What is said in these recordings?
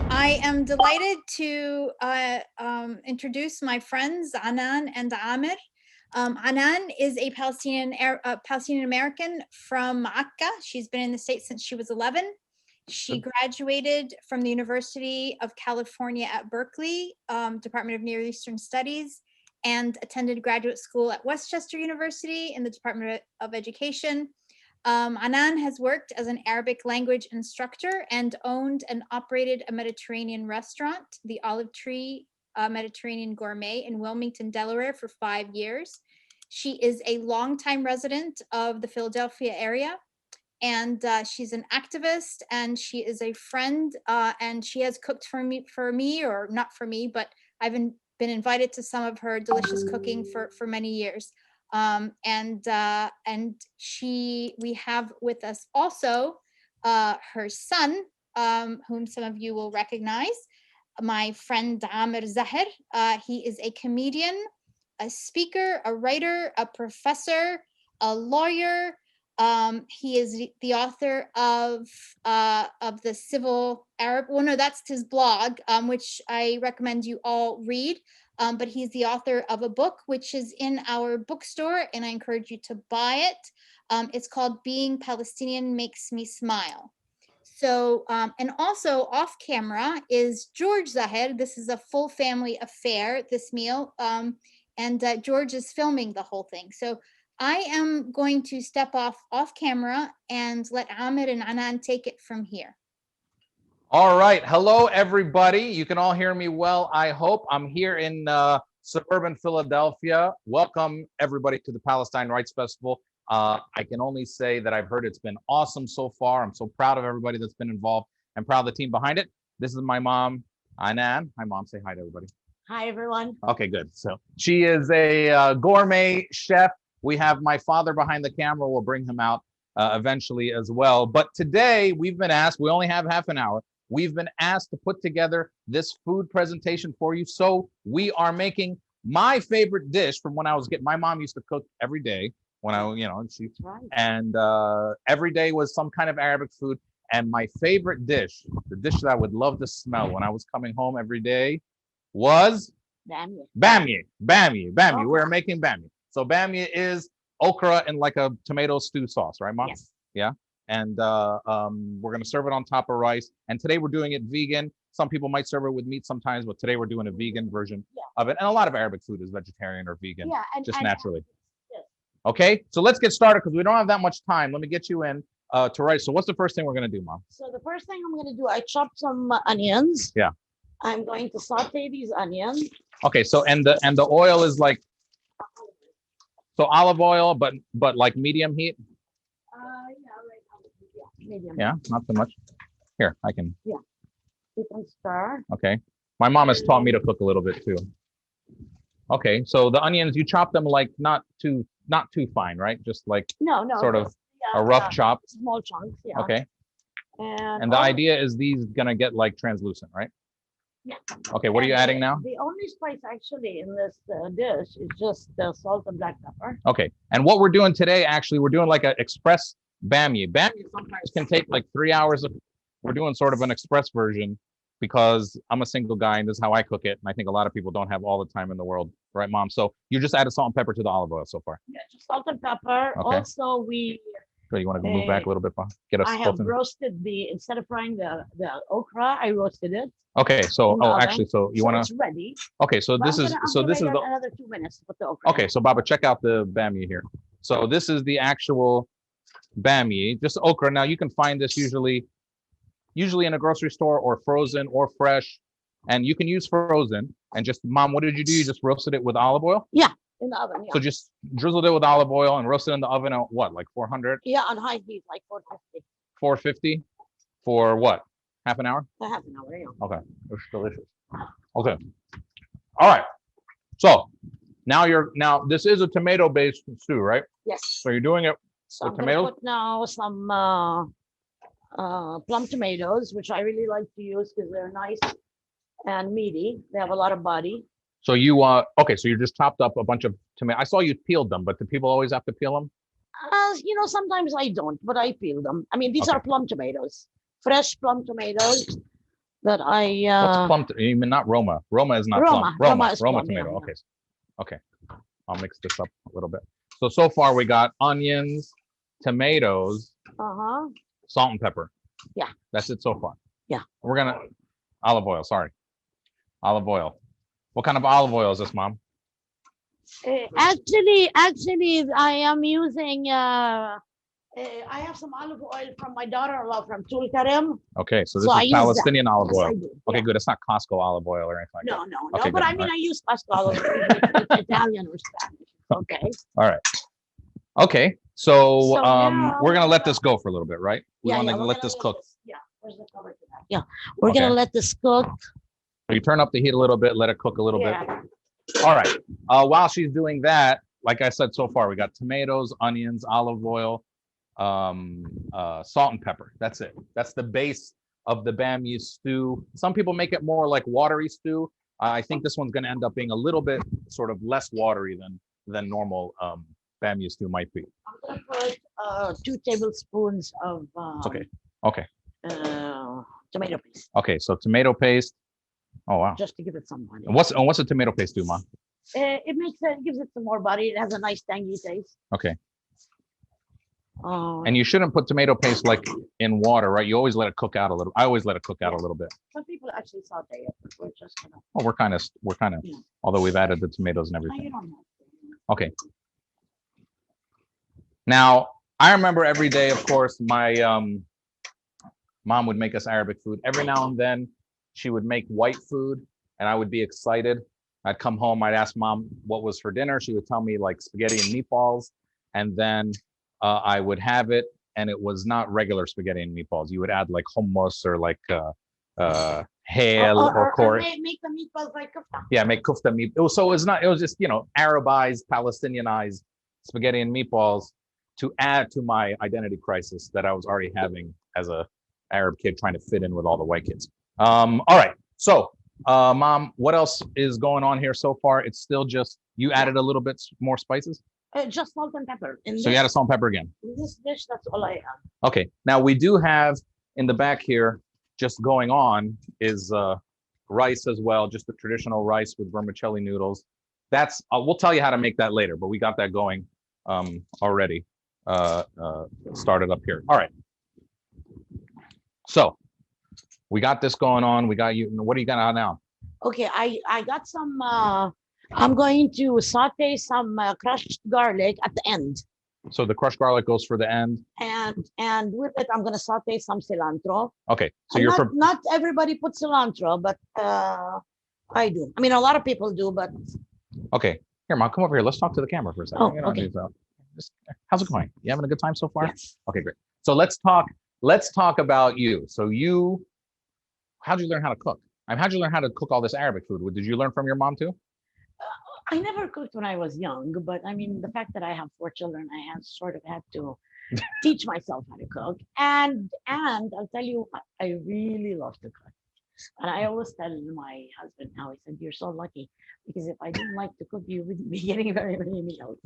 I am delighted to introduce my friends Anan and Amer. Anan is a Palestinian American from Akka. She's been in the States since she was 11. She graduated from the University of California at Berkeley, Department of Near Eastern Studies, and attended graduate school at Westchester University in the Department of Education. Anan has worked as an Arabic language instructor and owned and operated a Mediterranean restaurant, the Olive Tree Mediterranean Gourmet in Wilmington, Delaware, for 5 years. She is a longtime resident of the Philadelphia area, and she's an activist, and she is a friend, and she has cooked for me, or not for me, but I've been invited to some of her delicious cooking for many years. And we have with us also her son, whom some of you will recognize, my friend Amer Zahr. He is a comedian, a speaker, a writer, a professor, a lawyer. He is the author of the Civil Arab. Well, no, that's his blog, which I recommend you all read. But he's the author of a book which is in our bookstore, and I encourage you to buy it. It's called Being Palestinian Makes Me Smile. So, and also off camera is George Zahr. This is a full family affair, this meal, and George is filming the whole thing. So I am going to step off camera and let Amer and Anan take it from here. All right. Hello, everybody. You can all hear me well, I hope. I'm here in suburban Philadelphia. Welcome, everybody, to the Palestine Writes Festival. I can only say that I've heard it's been awesome so far. I'm so proud of everybody that's been involved and proud of the team behind it. This is my mom, Anan. Hi, Mom. Say hi to everybody. Hi, everyone. Okay, good. So she is a gourmet chef. We have my father behind the camera. We'll bring him out eventually as well. But today we've been asked, we only have half an hour. We've been asked to put together this food presentation for you. So we are making my favorite dish from when I was my mom used to cook every day when and every day was some kind of Arabic food. And my favorite dish, the dish that I would love to smell when I was coming home every day, was bamia. Oh. We're making bamia. So bamia is okra in like a tomato stew sauce, right, Mom? Yes. Yeah. And we're going to serve it on top of rice. And today we're doing it vegan. Some people might serve it with meat sometimes, but today we're doing a vegan version of it. And a lot of Arabic food is vegetarian or vegan, just naturally. Yes. Okay, so let's get started because we don't have that much time. Let me get you in to rice. So what's the first thing we're going to do, Mom? So the first thing I'm going to do, I chopped some onions. Yeah. I'm going to saute these onions. Okay, so and the oil is like, so olive oil, but like medium heat. Medium. Yeah, not so much. Here, I can. Yeah. You can stir. Okay. My mom has taught me to cook a little bit too. Okay, so the onions, you chop them like not too fine, right? Just like No, sort of a rough chop. Small chunks, yeah. Okay. And the idea is these gonna get like translucent, right? Yeah. Okay, what are you adding now? The only spice actually in this dish is just the salt and black pepper. Okay, and what we're doing today, actually, we're doing like an express bamia. Bamia sometimes can take like 3 hours. We're doing sort of an express version because I'm a single guy and this is how I cook it. And I think a lot of people don't have all the time in the world, right, Mom? So you just added salt and pepper to the olive oil so far. Yeah, just salt and pepper. Okay. Also, we. Good. You want to move back a little bit, Bob? Get us. I have roasted instead of frying the okra, I roasted it. Okay, so actually, so you want It's ready. Okay, so But this is the. Another 2 minutes to put the okra. Okay, so Baba, check out the bamia here. So this is the actual bamia, just okra. Now you can find this usually in a grocery store or frozen or fresh, and you can use frozen. And just, Mom, what did you do? You just roasted it with olive oil? Yeah, in the oven. Yeah. So just drizzled it with olive oil and roasted it in the oven at what, like 400? Yeah, on high heat, like 450. 450 for what? Half an hour? For half an hour, yeah. Okay, it's delicious. Okay, all right. So now this is a tomato-based stew, right? Yes. So you're doing it So with I'm gonna tomatoes? put now some plum tomatoes, which I really like to use because they're nice and meaty. They have a lot of body. So you okay, so you just chopped up a bunch of tomato. I saw you peeled them, but do people always have to peel them? Sometimes I don't, but I peel them. I mean, these Okay. are plum tomatoes, fresh plum tomatoes that I. What's plum? You mean not Roma? Roma is not Roma. plum. Roma is Roma plum, tomato. yeah. Okay. Okay. I'll mix this up a little bit. So far we got onions, tomatoes, Uh-huh. salt and pepper. Yeah. That's it so far. Yeah. We're gonna olive oil. Sorry, olive oil. What kind of olive oil is this, Mom? Actually, I am using. I have some olive oil from my daughter-in-law from Tulkarem. Okay, so this So I is use that. Palestinian olive Yes, oil. I do. Okay, Yeah. good. It's not Costco olive oil or anything like that. No. Okay, But good. I mean, I use Costco olive oil. It's Italian or Spanish. Okay. All right. Okay, so now- we're gonna let this go for a little bit, right? We want to we're let gonna this cook. Yeah. Where's the cover to that? Yeah. We're Okay. gonna let this cook. You turn up the heat a little bit, let it cook a little bit. Yeah. All right. While she's doing that, like I said so far, we got tomatoes, onions, olive oil, salt and pepper. That's it. That's the base of the Bamya stew. Some people make it more like watery stew. I think this one's going to end up being a little bit sort of less watery than normal Bamya stew might be. I'm gonna put 2 tablespoons of It's okay. Okay. Tomato paste. Okay. So tomato paste. Oh wow. Just to give it some body. And what's a tomato paste do, Mom? It gives it some more body. It has a nice tangy taste. Okay. Uh, And you shouldn't put tomato paste like in water, right? You always let it cook out a little. I always let it cook out a little bit. some people actually saute it, but we're just gonna. Well, we're kind of, Yeah. although we've added the tomatoes and No, everything. you don't have to. Okay. Now, I remember every day, of course, my mom would make us Arabic food. Every now and then, she would make white food, and I would be excited. I'd come home, I'd ask Mom what was for dinner. She would tell me like spaghetti and meatballs, and then I would have it, and it was not regular spaghetti and meatballs. You would add like hummus or like hale or corn. Make the meatballs like kofta. Yeah, make kufta meat. So it was just, Arabized, Palestinianized spaghetti and meatballs to add to my identity crisis that I was already having as a Arab kid trying to fit in with all the white kids. All right. So, Mom, what else is going on here so far? It's still just, you added a little bit more spices? Just salt and pepper. So you added salt and pepper again. In this dish, that's all I add. Okay. Now we do have in the back here, just going on is rice as well, just the traditional rice with vermicelli noodles. That's, we'll tell you how to make that later, but we got that going already, started up here. All right. So we got this going on. We got you. What do you got now? Okay, I got some. I'm going to saute some crushed garlic at the end, So the crushed garlic goes for the end. and with it, I'm going to saute some cilantro. Okay. So And you're not everybody puts cilantro, but I do. I mean, a lot of people do, but okay. Here, Mom, come over here. Let's talk to the camera for a second. Oh, You don't okay. need to- how's it going? You having a good time so far? yes. Okay, great. So let's talk about you. So how'd you learn how to cook? How'd you learn how to cook all this Arabic food? Did you learn from your mom too? I never cooked when I was young, but I mean, the fact that I have 4 children, I have sort of had to teach myself how to cook. And I'll tell you, I really love to cook. And I always tell my husband now, I said, you're so lucky, because if I didn't like to cook, you wouldn't be getting very many meals.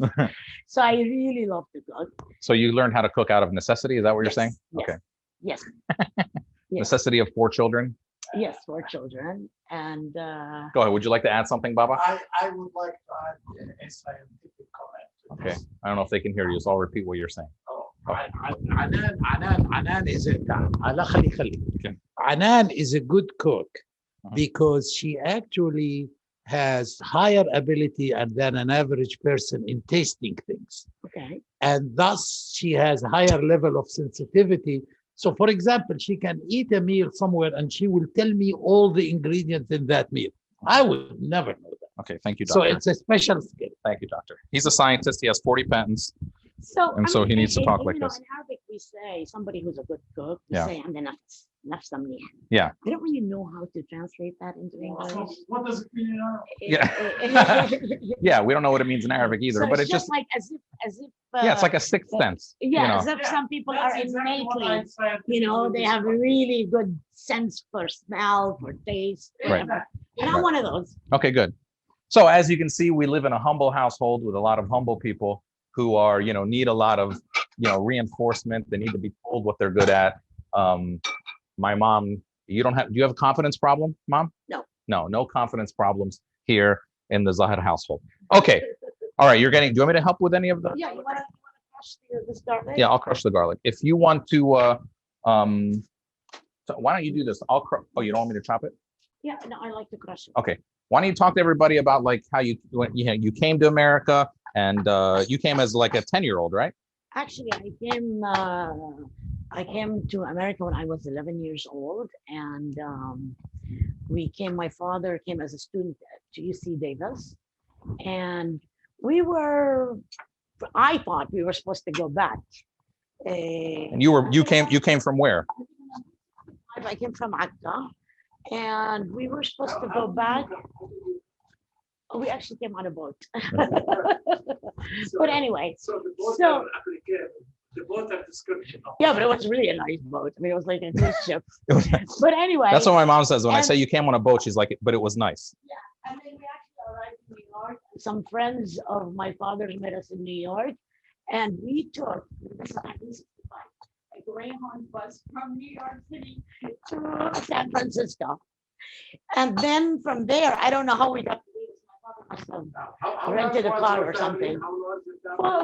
So I really love to cook. So you learned how to cook out of necessity? Is that what you're saying? Yes, Okay. Yes. Yes. Necessity of 4 children? Yes, 4 children. And Go ahead. Would you like to add something, Baba? I would like to add a scientific comment. to Okay. this. I don't know if they can hear you, so I'll repeat what you're saying. Anan is a Allah khali khali. Okay. Anan is a good cook Uh-huh. because she actually has higher ability than an average person in tasting things, okay. and thus she has higher level of sensitivity. So, for example, she can eat a meal somewhere and she will tell me all the ingredients in that meal. I would never know that. Okay. Thank you, So doctor. it's a special skill. Thank you, doctor. He's a scientist. He has 40 patents. So, And so he needs to talk like you know, this. in Arabic, we say somebody who's a good cook, we Yeah. say, and then nafs tamnih. Yeah. I don't really know how to translate that into English. What does it mean? Yeah. Yeah. We don't know what it means in Arabic either, So but it's it's just, like as if yeah, it's like a sixth sense. yeah, as if some people are innately, they have a really good sense for smell, for taste. Right. whatever. And I'm one of those. Okay, good. So as you can see, we live in a humble household with a lot of humble people who are, need a lot of, reinforcement. They need to be told what they're good at. My mom, do you have a confidence problem, Mom? No. No confidence problems here in the Zahr household. Okay. All right. Do you want me to help with any of the? Yeah, you want to crush this garlic? Yeah, I'll crush the garlic. If you want to, so why don't you do this? Oh, you don't want me to chop it? Yeah, no, I like to crush it. Okay. Why don't you talk to everybody about like how you came to America, and you came as like a 10-year-old, right? Actually, I came to America when I was 11 years old, and my father came as a student to UC Davis, and I thought we were supposed to go back. And you came from where? I came from Akka, and we were supposed to go back. Oh, we actually came on a boat. But anyway, the boat have description. Yeah, but it was really a nice boat. I mean, it was like a cruise ship. But anyway. That's what my mom says. When I say you came on a boat, she's like, but it was nice. Yeah, and then we actually arrived in New York. Some friends of my father's met us in New York, and we took a Greyhound bus from New York City to San Francisco. And then from there, I don't know how we got to Davis. My father must have rented a car or something.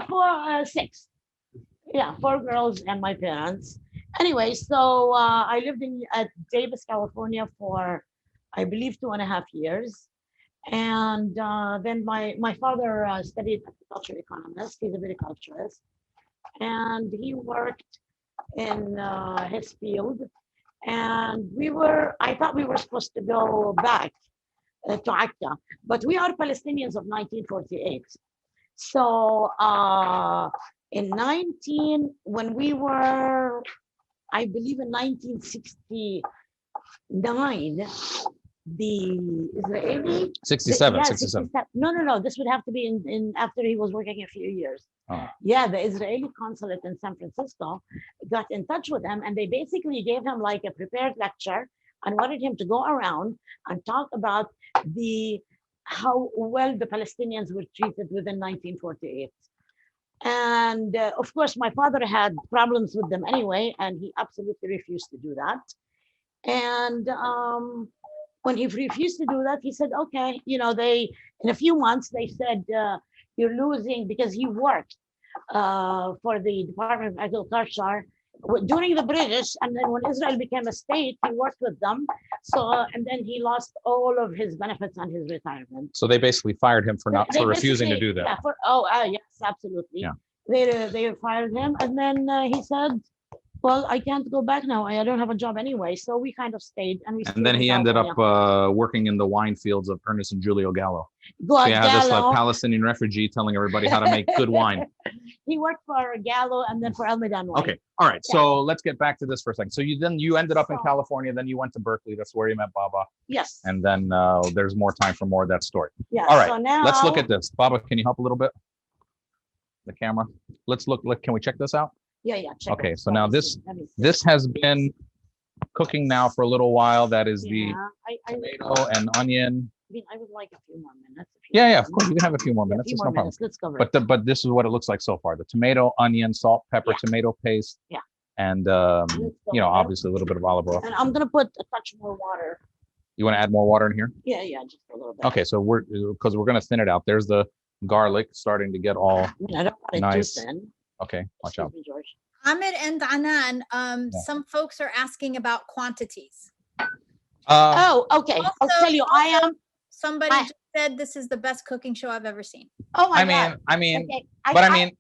For 6. Yeah, 4 girls and my parents. Anyway, so I lived at Davis, California for, I believe, 2.5 years. And then my father studied agricultural economist. He's a viticulturist. And he worked in his field. And I thought we were supposed to go back to Akka, but we are Palestinians of 1948. So when we were, I believe in 1969, the Israeli 67, yeah, 67. No, this would have to be in after he was working a few years. Oh. Yeah, the Israeli consulate in San Francisco got in touch with him, and they basically gave him like a prepared lecture and wanted him to go around and talk about how well the Palestinians were treated within 1948. And of course, my father had problems with them anyway, and he absolutely refused to do that. And when he refused to do that, he said, okay, in a few months, they said, you're losing, because he worked for the Department of Agriculture during the British, and then when Israel became a state, he worked with them. So, and then he lost all of his benefits and his retirement. So they basically fired him for refusing to do that. Yeah, yes, absolutely. Yeah. They fired him, and then he said, well, I can't go back now. I don't have a job anyway. So we kind of stayed. And then he ended up working in the wine fields of Ernest and Julio Gallo. So you have this Palestinian refugee telling everybody how to make good wine. He worked for Gallo and then for Almedan wine. Okay. All right. Yeah. So let's get back to this for a second. So you ended up in California. Then you went to Berkeley. That's where you met Baba. Yes. And then there's more time for more of that story. Yeah. All right. So now, let's look at this. Baba, can you help a little bit? The camera. Let's look. Can we check this out? Yeah. Okay, so now this has been cooking now for a little while. That is the tomato and onion. I would like a few more minutes. Yeah, of course. You can have a few more minutes. It's no problem. Let's cover it. But this is what it looks like so far. The tomato, onion, salt, pepper, tomato paste. Yeah. And obviously a little bit of olive oil. And I'm gonna put a touch more water. You want to add more water in here? Yeah, just a little bit. Okay, so we're gonna thin it out. There's the garlic starting to get all I don't want it nice. Too thin. Okay, watch out. Amer and Anan, some folks are asking about quantities. Okay. I'll tell you, Somebody just said this is the best cooking show I've ever seen. Oh my God. Okay.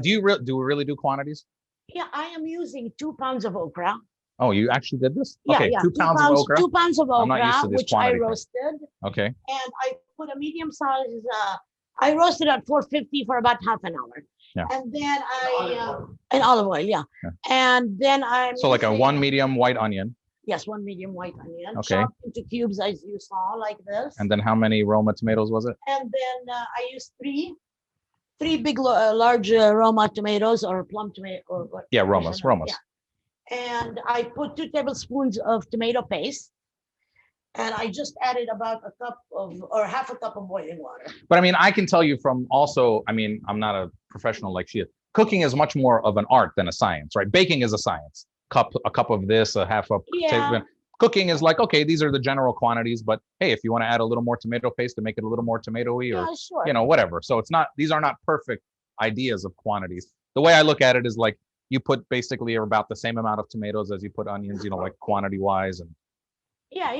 Do we really do quantities? Yeah, I am using 2 pounds of okra. Oh, you actually did this? Yeah, okay, 2 pounds of okra. 2 pounds of okra, I'm not used to this which I quantity. roasted. Okay. And I put a medium size. I roasted at 450 for about half an hour. Yeah. And then and olive oil, yeah. And then So like a 1 medium white onion. Yes, 1 medium white onion. Okay. Chopped into cubes as you saw, like this. And then how many Roma tomatoes was it? And then I used three big, large Roma tomatoes or plum tomato or what? Yeah, Romas. Yeah. And I put 2 tablespoons of tomato paste. And I just added about a cup of, or half a cup of boiling water. But I mean, I can tell you from also, I mean, I'm not a professional like she is. Cooking is much more of an art than a science, right? Baking is a science. A cup of this, a half of Yeah. Cooking is like, okay, these are the general quantities, but hey, if you want to add a little more tomato paste to make it a little more tomatoey, or Yeah, sure. you know, whatever. So it's not, these are not perfect ideas of quantities. The way I look at it is like you put basically about the same amount of tomatoes as you put onions, you know, like quantity wise. And Yeah.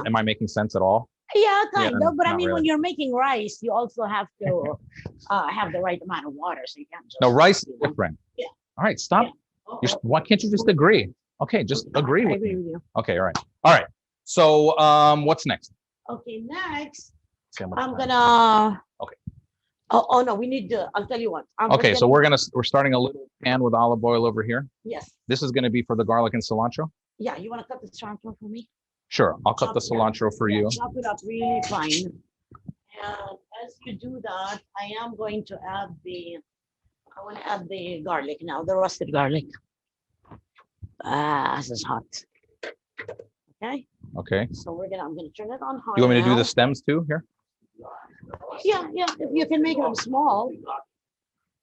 am I making sense at all? Yeah, kind Yeah, of. But I not mean, when really. you're making rice, you also have to have the right amount of water, so you can't just. No, rice is you know. different. Yeah. All right, stop. Yeah. Why can't you just agree? Okay, just agree I with agree me. with you. Okay, all right. All right. So what's next? Okay, next See how much I'm time. gonna. Okay. Oh no, we need to. I'll tell you what. Okay, so we're starting a little pan with olive oil over here. Yes. This is gonna be for the garlic and cilantro. Yeah, you want to cut the cilantro for me? Sure, I'll cut the cilantro for you. Chop it up really fine. And as you do that, I am going to add I want to add the garlic now, the roasted garlic. This is hot. Okay, Okay. so I'm gonna turn it on high. You want me to do now. the stems too here? Yeah, if you can make them small.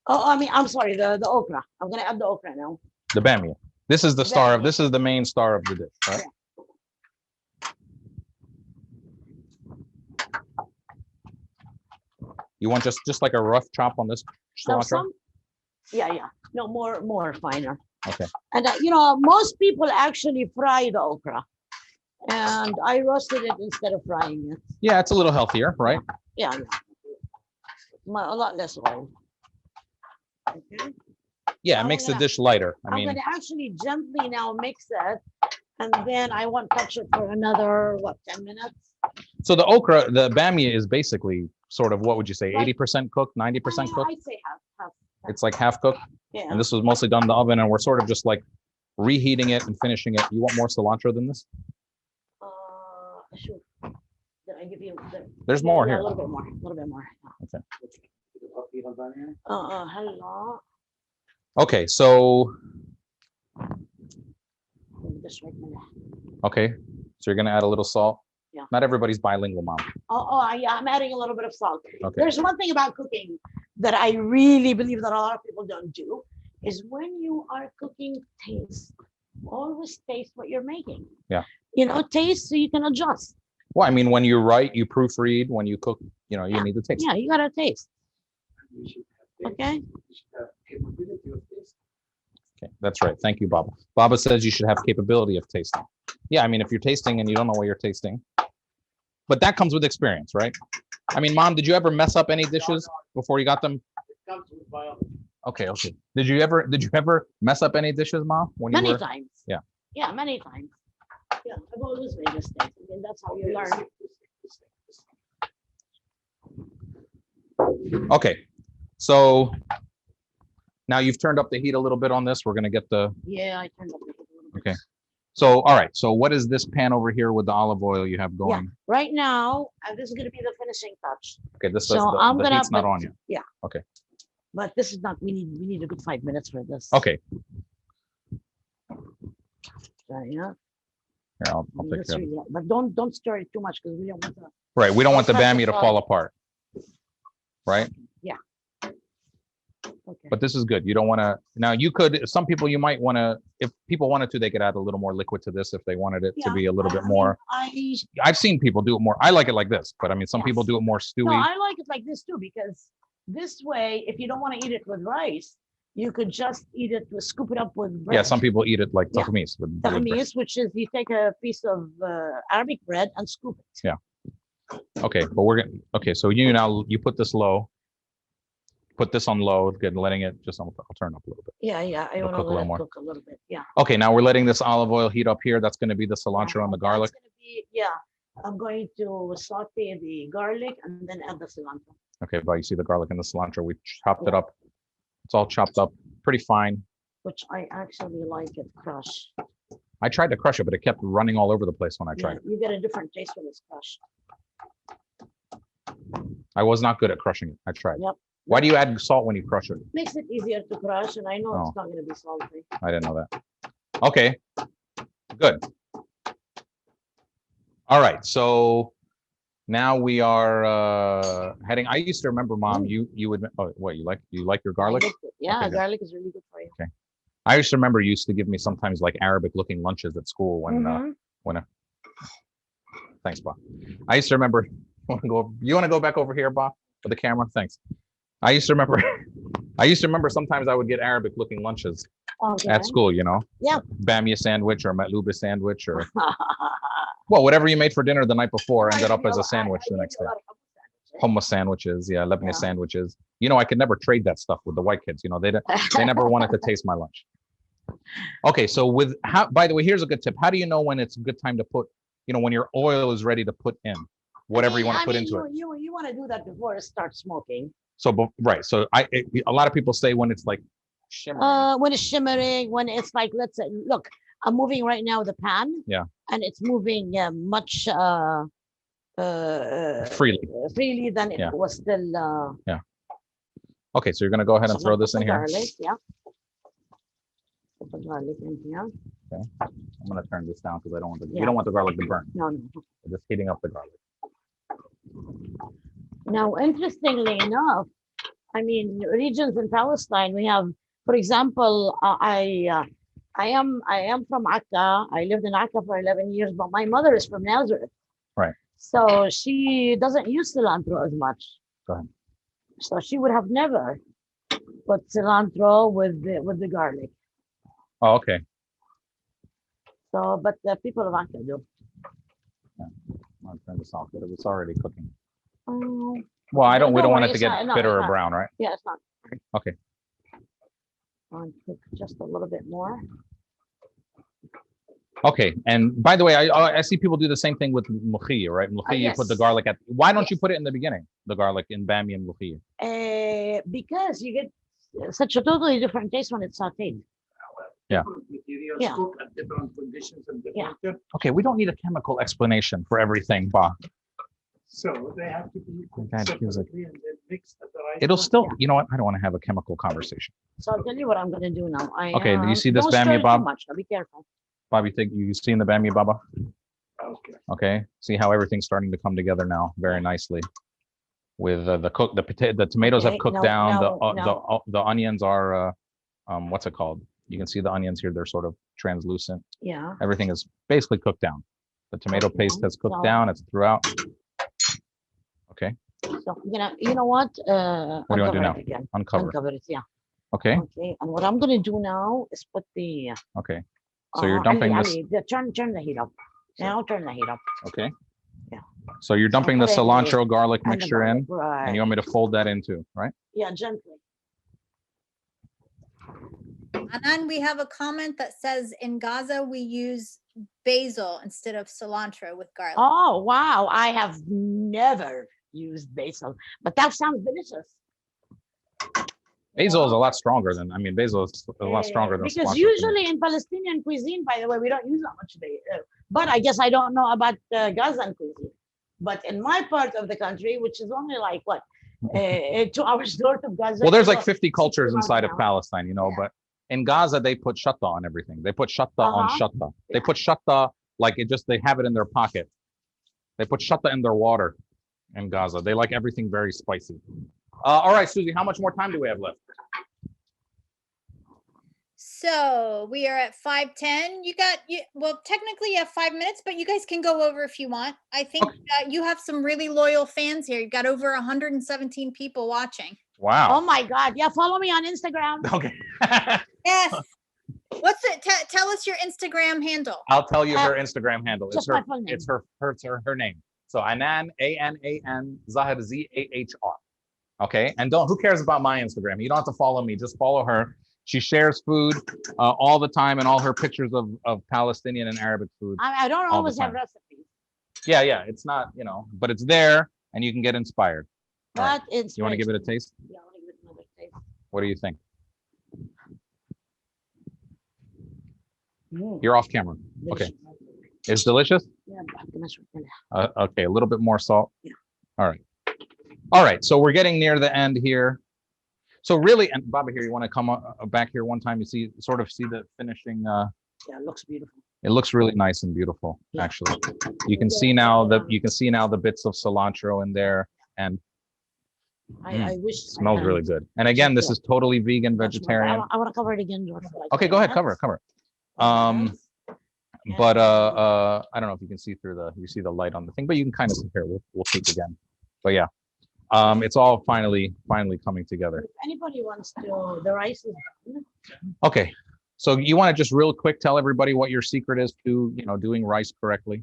Oh, I mean, I'm sorry, the okra. I'm gonna add the okra now. The bamia. This is the star of, Bamia. this is the main star of the dish, right? Yeah. You want just like a rough chop on this Now cilantro? yeah. No, more finer. Okay. And you know, most people actually fry the okra, and I roasted it instead of frying it. Yeah, it's a little healthier, right? Yeah. A lot less oil. Okay. Yeah, it I'm makes the gonna- dish lighter. I I'm mean, going to actually gently now mix it, and then I won't touch it for another 10 minutes. so the okra, the bamia is basically sort of, what would you say, Like- 80% cooked, 90% cooked? I'd say half. It's like half cooked. Yeah. And this was mostly done in the oven, and we're sort of just like reheating it and finishing it. You want more cilantro than this? Sure. Did I give you? There's more yeah, here. A little bit more. Okay. Hello. Okay, so Just right now. okay, so you're gonna add a little salt. Yeah. Not everybody's bilingual, mom. Yeah, I'm adding a little bit of salt. Okay. There's one thing about cooking that I really believe that a lot of people don't do, is when you are cooking, taste. Always taste what you're making. Yeah. You know, taste so you can adjust. Well, I mean, when you write, you proofread. When you cook, you know, you need to taste. Yeah, you gotta taste. Okay. Okay, that's right. Thank you, Baba. Baba says you should have capability of tasting. Yeah, I mean, if you're tasting and you don't know what you're tasting, but that comes with experience, right? I mean, Mom, did you ever mess up any dishes before you got them? Okay. Did you ever mess up any dishes, Mom? When you Many were? times. Yeah. Yeah, many times. Yeah, I've always made mistakes. I mean, that's how you learn. Okay, so now you've turned up the heat a little bit on this. We're gonna get the, Yeah, I turned up the heat a little bit. okay. So, all right, so what is this pan over here with the olive oil you have going? Right now, this is gonna be the finishing touch. Okay, this So is I'm the gonna heat's not put- on yet. Yeah. Okay. But this is not. We need a good 5 minutes for this. Okay, Yeah. here, I'll take That's care of it. really, but don't stir it too much because we don't want to. Right, we don't want the I'll cut bamia this to fall off. apart. Right, Okay. but this is good. You don't want to, now you could, some people you might want to, if people wanted to, they could add a little more liquid to this if they wanted it to Yeah, be a little I bit mean, more. I I've seen people do it more. I like it like this, but I mean, some people Yes. do it more no, stewy. I like it like this too because this way, if you don't want to eat it with rice, you could just eat it with scoop it up with bread. Yeah, some people eat it like Yeah. tahmis. with bread. Tahmis, which is you take a piece of Arabic bread and scoop it. Yeah. Okay, but we're gonna, okay, so you put this low. Put this on low, good, letting it just, I'll turn up a little bit. Yeah, I It'll want to cook a let little it more. cook a little bit. Yeah. Okay, now we're letting this olive oil heat up here. That's gonna be the cilantro and the garlic. That's gonna be, I'm going to saute the garlic and then add the cilantro. Okay, but you see the garlic and the cilantro, we chopped it up. It's all chopped up, pretty fine. Which I actually like it crushed. I tried to crush it, but it kept running all over the place when I tried it. You get a different taste when it's crushed. I was not good at crushing it. I tried. Yep. Why do you add salt when you crush it? Makes it easier to crush, and I know Oh. it's not going to be salty. I didn't know that. Okay, good. All right, so now we are heading. I used to remember, Mom, you would. Oh, what you like your garlic? Yeah, Okay, good. garlic is really good for you. Okay. I used to remember you used to give me sometimes like Arabic-looking lunches at school when. Thanks, Bob. I used to remember. You want to go back over here, Bob, with the camera? Thanks. I used to remember. I used to remember sometimes I would get Arabic-looking lunches at school. You know. Yeah. Bamia sandwich or matlouba sandwich or well, whatever you made for dinner the night before ended up as a sandwich the next day. Hummus sandwiches, yeah, Lebanese sandwiches. You know, I could never trade that stuff with the white kids. You know, they never wanted to taste my lunch. Okay, so by the way, here's a good tip. How do you know when it's a good time to put, you know, when your oil is ready to put in whatever you want to put into it? You want to do that before it starts smoking. So, right. So a lot of people say when it's like shimmering. When it's shimmering, when it's like, let's say, look, I'm moving right now the pan. Yeah. And it's moving much freely than it was still. Yeah. Okay, so you're gonna go ahead and throw this in here. Garlic, yeah. Put the garlic in here. Okay. I'm gonna turn this down because I don't want we don't want the garlic to burn. No. We're just heating up the garlic. Now, interestingly enough, I mean, regions in Palestine, we have, for example, I am from Akka. I lived in Akka for 11 years, but my mother is from Nazareth. Right. So she doesn't use cilantro as much. Go ahead. So she would have never put cilantro with the garlic. Oh, okay. So, but the people of Akka do. Yeah. I'll turn this off, but it was already cooking. Oh. Well, we don't want it to get bitter or brown, right? Yeah, it's not. Okay. I'll cook just a little bit more. Okay, and by the way, I see people do the same thing with mlukhiyya, right? Mlukhiyya, you put the garlic at. Why don't you put it in the beginning? The garlic in bamia and mlukhiyya. Because you get such a totally different taste when it's sautéed. Yeah. Materials Yeah. cook at different conditions and different. Okay, we don't need a chemical explanation for everything, Ba. So they have to be cooked God, he was like- separately and then mixed at the right It'll time. still, you know what? I don't want to have a chemical conversation. So I'll tell you what I'm going to do now. Okay, do you see this don't stir bamia, it Bob? too much. Now be careful. Bob, you think you seen the bamia, Baba? Okay. Okay, see how everything's starting to come together now very nicely. With the tomatoes have Okay, cooked no, down. no. The onions are, what's it called? You can see the onions here. They're sort of translucent. Yeah. Everything is basically cooked down. The tomato Okay, paste has cooked so- down. It's throughout. Okay, So you know what? what do you want to do uncover now? it again. Uncover. Uncover it. Yeah. Okay, Okay. And what I'm going to do now is put the. okay. So you're dumping this. Turn the heat up. Now turn the heat up. Okay. Yeah. So you're dumping the put it in cilantro garlic And the mixture in, garlic, right. and you want me to fold that in too, right? Yeah, gently. Anan, we have a comment that says in Gaza, we use basil instead of cilantro with garlic. Oh, wow. I have never used basil, but that sounds delicious. Basil is a lot stronger than, basil is a lot stronger than Because cilantro. usually in Palestinian cuisine, by the way, we don't use that much basil. But I guess I don't know about Gazan cuisine. But in my part of the country, which is only like what, 2 hours north of Gaza. Well, there's so like 50 cultures inside of now. Palestine, you know, but in Gaza, they put shatta on everything. They put shatta on Uh-huh. shatta. They put shatta like they have it in their pocket. They put shatta in their water in Gaza. They like everything very spicy. All right, Susie, how much more time do we have left? So we are at 5:10. Well, technically you have 5 minutes, but you guys can go over if you want. I think you have some really loyal fans here. You've got over 117 people watching. Wow. Oh my God. Yeah, follow me on Instagram. Okay. Yes. What's it? Tell us your Instagram handle. I'll tell you her Instagram handle. It's just my full name. It's her name. So Anan, Anan Zahr, Zahr. Okay. And who cares about my Instagram? You don't have to follow me. Just follow her. She shares food all the time and all her pictures of Palestinian and Arabic food. I don't all the always have time. recipes. Yeah. It's not, but it's there and you can get inspired. All right. But it's You want to give it a taste? Yeah, I want to give it another taste. What do you think? Mm, You're off camera. Okay. delicious. It's delicious? Yeah, بعد ما شفنا. Okay, a little bit more salt. Yeah. All right. So we're getting near the end here. So really, and Baba here, you want to come back here one time? You see the finishing. Yeah, it looks beautiful. It looks really nice and beautiful, Yeah. actually. You can see now the bits of cilantro in there, and I wish I smells had- really good. And again, this is totally vegan, vegetarian. I want to cover it again, George, for like Okay, 10 go ahead, minutes. cover it. Yes. But And, I don't know if you can see through you see the light on the thing, but you can kind of see here. We'll peek again. But yeah, it's all finally coming together. if anybody wants to, the rice is done. Okay, so you want to just real quick tell everybody what your secret is to doing rice correctly?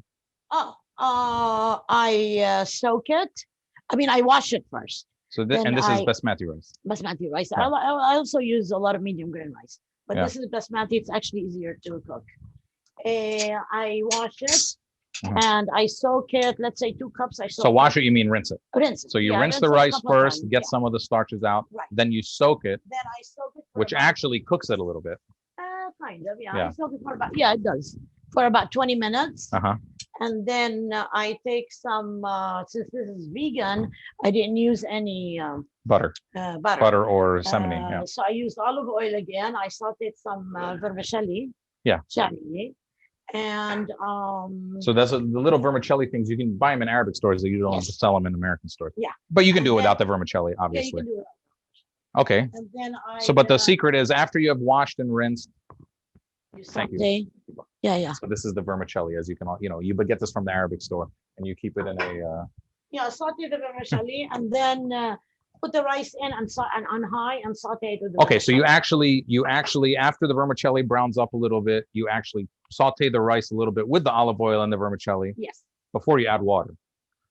Oh, I soak it. I mean, I wash it first. So this Then is I- basmati rice. Basmati rice. Yeah. I also use a lot of medium grain rice, but Yeah. this is basmati. It's actually easier to cook. I wash it Mhm. and I soak it. Let's say 2 cups. I soak So wash it, you mean rinse it. Rinse it. So you Yeah, rinse the it a rice couple of first, times, get yeah. some of the starches out, Right. then you soak it, Then I soak it for which about, actually cooks it a little bit. kind of, yeah. Yeah. I soak it for about, it does, for about 20 minutes. Uh-huh. And then I take some, since this is vegan, I didn't use any Butter butter. or semini. Yeah. So I used olive oil again. I sauteed some vermicelli. Yeah. Chutney. And So that's the little vermicelli things. You can buy them in Arabic stores. They usually don't Yes. sell them in American stores. Yeah. But you can And do it then- without the vermicelli, yeah, you obviously. can do it. Okay. And then I So, but the secret is after you have washed and rinsed. you Thank you. saute. Yeah. So this is the vermicelli, as you can, you but get this from the Arabic store, and you keep it in a. Yeah, saute the vermicelli and then put the rice in and on high and saute it with the Okay, so you vermicelli. actually after the vermicelli browns up a little bit, you actually saute the rice a little bit with the olive oil and the vermicelli Yes. before you add water.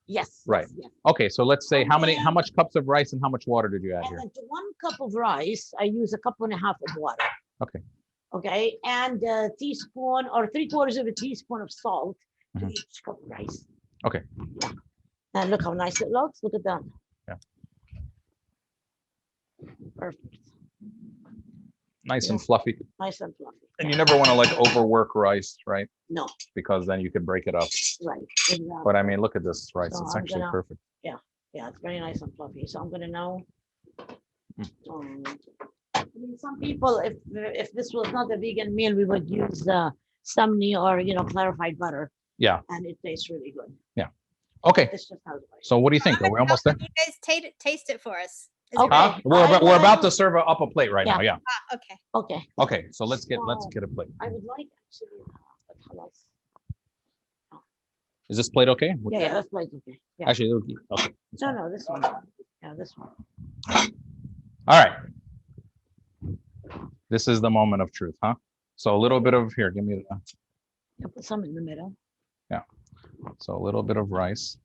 Yes. Right. Yes. Okay, so let's say And how then- much cups of rice and how much water did you add And here? then to 1 cup of rice, I use a cup and a half of water. Okay. Okay, and a teaspoon or 3/4 of a teaspoon of salt to Mhm. each cup of rice. Okay. Yeah. And look how nice it looks. Look at that. Yeah. Perfect. Nice and Yeah. fluffy. Nice and fluffy. And you never want to like overwork rice, right? No, Because then you could break it up. right. Exactly. But I mean, look at this rice. So It's I'm actually gonna- perfect. Yeah, it's very nice and fluffy. So I'm gonna now. Mm. I mean, some people, if this was not a vegan meal, we would use semni or clarified butter, Yeah. and it tastes really good. Okay. It's just how it is. So what do you think? Are we almost there? You guys taste it for us. Is it Okay. ready? Huh? We're about to will- serve up a plate right now. Yeah. Okay. Okay, Okay. So let's get So- a plate. I would like actually. But halas. Is this plate okay? Yeah, that's like okay. Yeah. Actually, okay. No, this one. Yeah, this one. All right. This is the moment of truth, huh? So a little bit of here. Give me the. I'll put some in the middle. So a little bit of rice.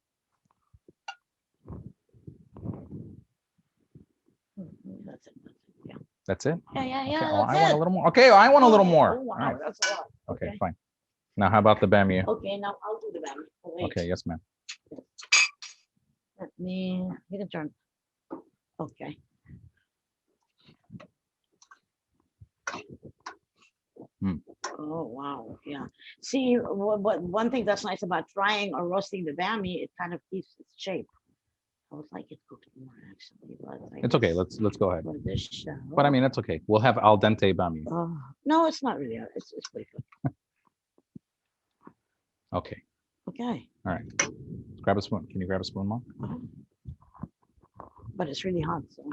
That's it. Yeah. That's it. Yeah. Okay, That's well, I want a it. little more. Okay, I want a little Oh, more. oh, All wow, right. that's a lot. Okay, fine. Now, how about the bamia? Okay, now I'll do the bammy. Oh, wait. Okay, yes, ma'am. Let me. You can turn. Okay. Hmm. Oh wow, yeah. See, what one thing that's nice about frying or roasting the bammy, it kind of keeps its shape. I would like it cooked more actually, but I It's okay. guess Let's go ahead. for this show. But I mean, that's okay. We'll have al dente bamia. No, it's not really. It's pretty good. Okay. Okay, All right. Grab a spoon. Can you grab a spoon, Mom? but it's really hot. So.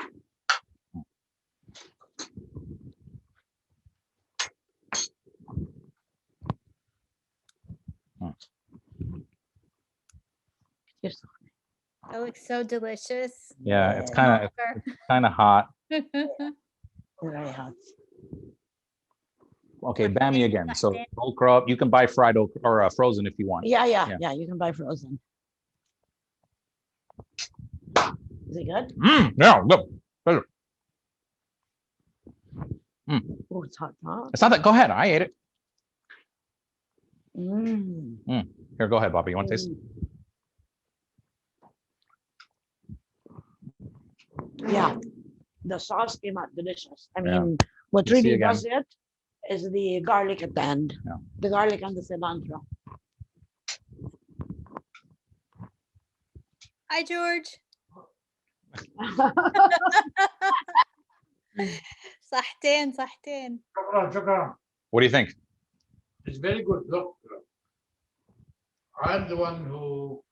Yes. That looks so delicious. Yeah, it's Yeah. kind of hot. Very hot. Okay, bamia again. So okra, you can buy fried okra or frozen if you want. Yeah. Yeah. You can buy frozen. Is it good? Yeah, look. Oh, it's hot, huh? It's not that. Go ahead. I ate it. Mm. Here, go ahead, Bobby. You want to taste? Yeah, the sauce came out delicious. I Yeah. mean, what You see really again? does it is the garlic at the end. Yeah. The garlic and the cilantro. Hi, George. صحتين. What do you think? It's very good. Look, I'm the one who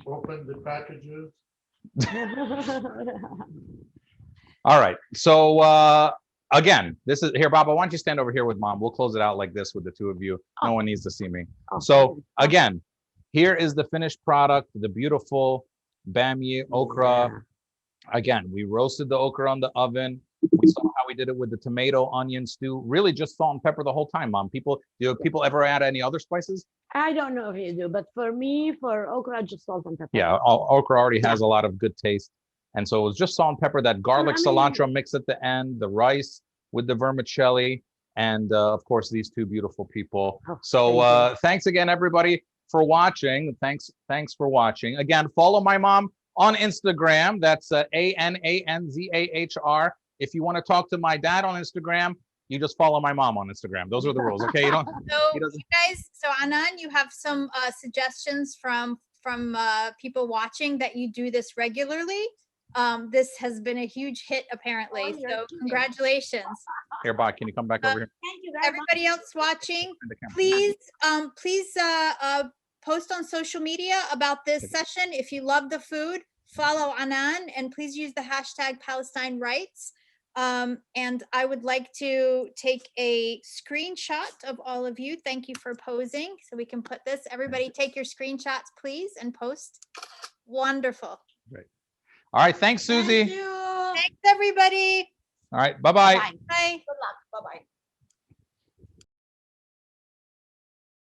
opened the packages. All right. So again, this is here, Baba. Why don't you stand over here with Mom? We'll close it out like this with the two of you. No one needs to see me. So again, here is the finished product, the beautiful bami okra. Again, we roasted the okra on the oven. We saw how we did it with the tomato onion stew. Really just salt and pepper the whole time, Mom. People ever add any other spices? I don't know if you do, but for me, for okra, just salt and pepper. Yeah, okra already has a lot of good taste. And so it was just salt and pepper, that garlic cilantro mix at the end, the rice with the vermicelli, and of course, these two beautiful people. So thanks again, everybody, for watching. Thanks for watching. Again, follow my mom on Instagram. That's ANANZAHR. If you want to talk to my dad on Instagram, you just follow my mom on Instagram. Those are the rules, okay? You don't. So you guys, so Anan, you have some suggestions from people watching that you do this regularly. This has been a huge hit apparently. So congratulations. Here, Bob, can you come back over here? Thank you very Everybody else watching, please post on social media about this session. If you love the food, follow Anan, and please use the hashtag Palestine Writes. And I would like to take a screenshot of all of you. Thank you for posing. So we can put this. Everybody take your screenshots, please, and post. Wonderful. Great. All right. Thanks, Susie. Thank you. Thanks, everybody. All right. Bye-bye. Bye. Bye. Good luck. Bye-bye.